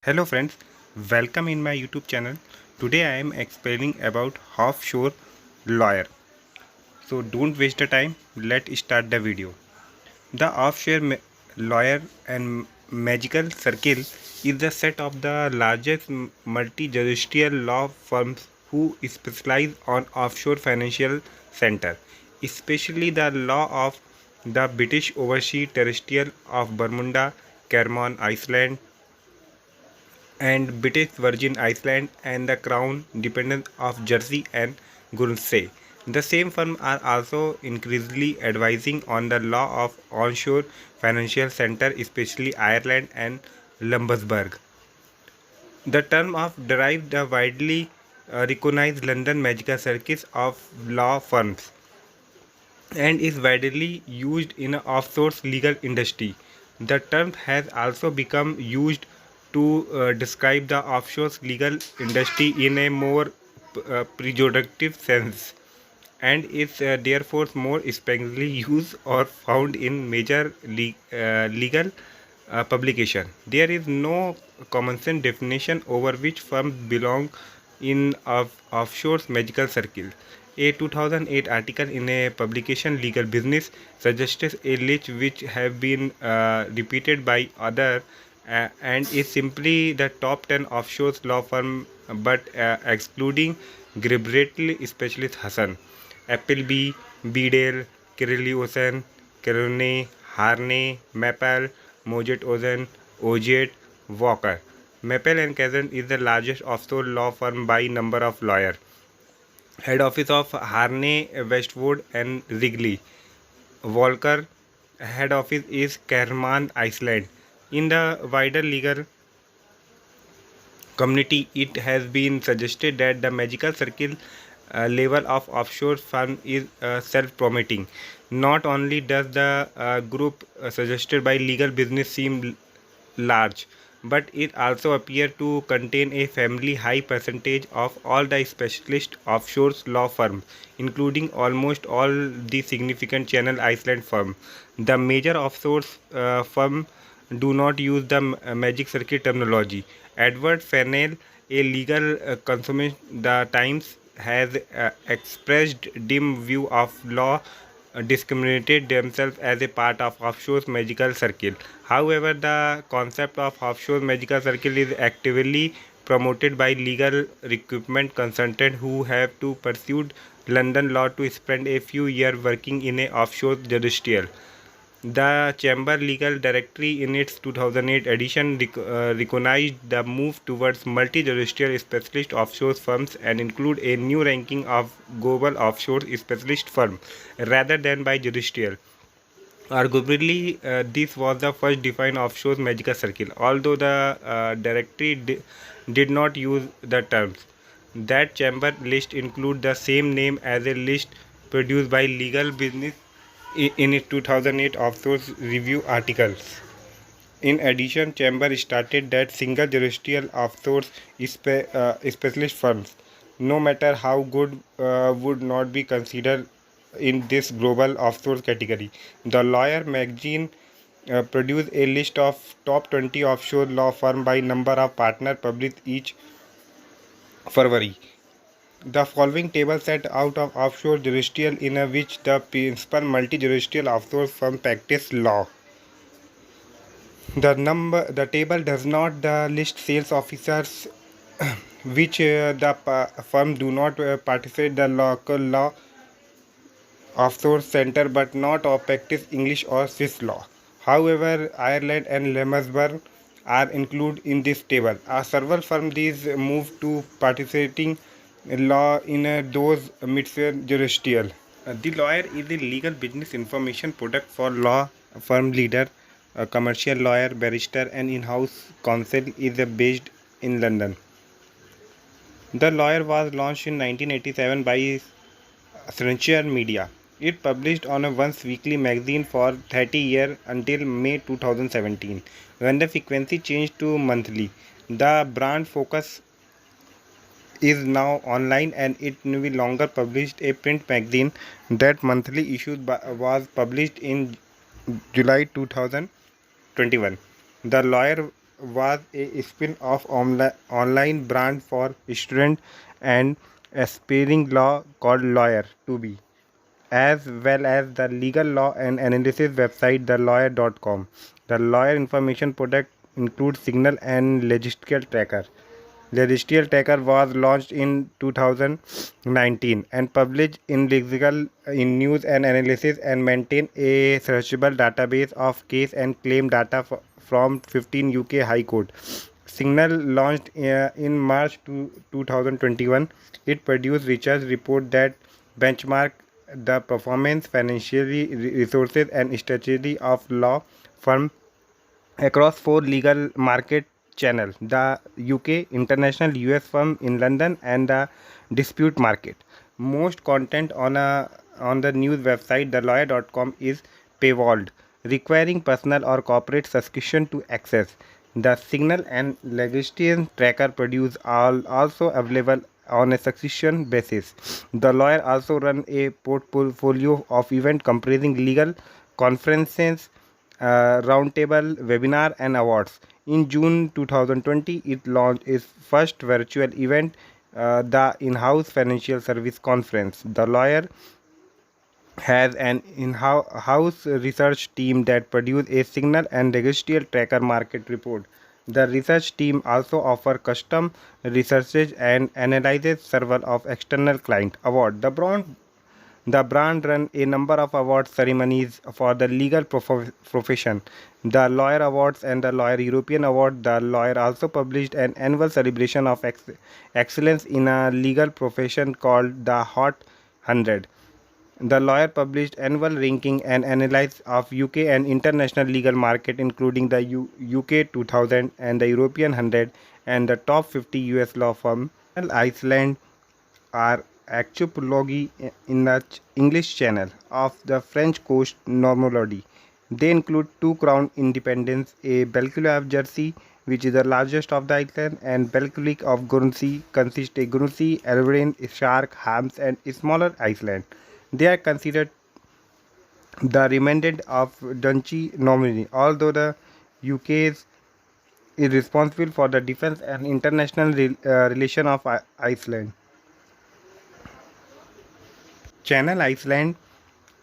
Hello friends, welcome in my YouTube channel. Today I am explaining about offshore lawyer. So don't waste the time, let's start the video. The offshore lawyer and magical circle is the set of the largest multi-jurisdictional law firms who specialize on offshore financial center, especially the law of the British Overseas Terrestrial of Bermuda, Cayman Island, and British Virgin Islands and the Crown Dependence of Jersey and Guernsey. The same firm are also increasingly advising on the law of onshore financial center, especially Ireland and Luxembourg. The term of derived the widely recognized London magical circuits of law firms and is widely used in the offshore legal industry. The term has also become used to describe the offshore legal industry in a more pejorative sense and is therefore more sparingly used or found in major legal publication. There is no common sense definition over which firms belong in offshore magical circle. A 2008 article in a publication Legal Business suggests a list which have been repeated by other and is simply the top 10 offshore law firm but excluding Gibraltar specialist Hassan, Appleby, Beadle, Kirilliosen, Kirone, Harney, Maple, Mojet Ozen, Ojet, Walker. Maple and Kazan is the largest offshore law firm by number of lawyers. Head office of Harney, Westwood and Wrigley. Walker head office is Cayman Island. In the wider legal community, it has been suggested that the magical circle level of offshore firm is self-promoting. Not only does the group suggested by Legal Business seem large, but it also appears to contain a fairly high percentage of all the specialist offshore law firms, including almost all the significant Channel Island firms. The major offshore firms do not use the magic circuit terminology. Edward Fennell, a legal consummate, the Times has expressed dim view of law discriminated themselves as a part of offshore magical circle. However, the concept of offshore magical circle is actively promoted by legal recruitment consultants who have to pursue London law to spend a few years working in a offshore jurisdiction. The Chamber Legal Directory in its 2008 edition recognized the move towards multi-jurisdictional specialist offshore firms and include a new ranking of global offshore specialist firms rather than by jurisdictional. Arguably, this was the first defined offshore magical circle, although the directory did not use the terms. That chamber list include the same name as a list produced by Legal Business in its 2008 offshore review articles. In addition, Chamber stated that single jurisdictional offshore specialist firms, no matter how good, would not be considered in this global offshore category. The Lawyer magazine produced a list of top 20 offshore law firms by number of partners published each February. The following table set out of offshore jurisdictional in which the principal multi-jurisdictional offshore firm practice law. The table does not the list sales officers which the firm do not participate the local law offshore center but not of practice English or Swiss law. However, Ireland and Luxembourg are included in this table. Several firms these move to participating law in those mid-tier jurisdictional. The lawyer is a legal business information product for law firm leader, a commercial lawyer, barrister, and in-house counsel is based in London. The lawyer was launched in 1987 by Frontier Media. It published on a once weekly magazine for 30 years until May 2017, when the frequency changed to monthly. The brand focus is now online and it no longer published a print magazine. That monthly issue was published in July 2021. The lawyer was a spin-off online brand for student and aspiring law called Lawyer to be, as well as the legal law and analysis website thelawyer.com. The lawyer information product includes Signal and Logistical Tracker. Logistical Tracker was launched in 2019 and published in legal in news and analysis and maintain a searchable database of case and claim data from 15 UK High Court. Signal launched in March 2021. It produced research report that benchmark the performance, financially resources, and strategy of law firm across four legal market channels: the UK, international US firm in London, and the dispute market. Most content on the news website thelawyer.com is paywalled, requiring personal or corporate subscription to access. The Signal and Legislation Tracker produce are also available on a subscription basis. The Lawyer also run a portfolio of events comprising legal conferences, roundtable, webinar, and awards. In June 2020, it launched its first virtual event, the in-house financial service conference. The Lawyer has an in-house research team that produces a Signal and Registrial Tracker market report. The research team also offers custom researches and analyzes several of external client award. The brand run a number of award ceremonies for the legal profession, the Lawyer Awards and the Lawyer European Award. The Lawyer also published an annual celebration of excellence in a legal profession called the Hot 100. The Lawyer published annual ranking and analysis of UK and international legal market, including the UK 2000 and the European 100 and the top 50 US law firm. Iceland are archipelago in the English Channel of the French coast Normandie. They include two Crown Independence, a Belgique of Jersey, which is the largest of the island, and Belgique of Guernsey, consists of Guernsey, Elven, Shark, Hams, and smaller island. They are considered the remnant of Duchy Normandy, although the UK is responsible for the defense and international relation of Iceland. Channel Iceland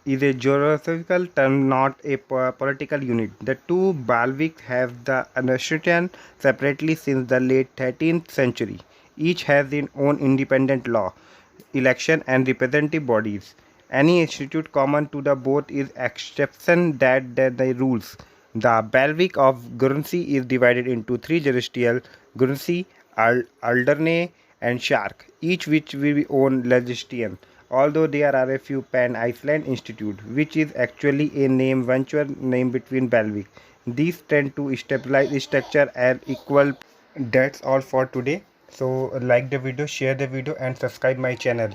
is a geographical term, not a political unit. The two Balviks have the administration separately since the late 13th century. Each has its own independent law, election, and representative bodies. Any institute common to the both is exception that the rules. The Balvik of Guernsey is divided into three jurisdictions: Guernsey, Alderney, and Shark, each which will own legislation. Although there are a few Pan-Iceland Institute, which is actually a name venture name between Balvik. These tend to stabilize structure and equal. That's all for today. So like the video, share the video, and subscribe my channel.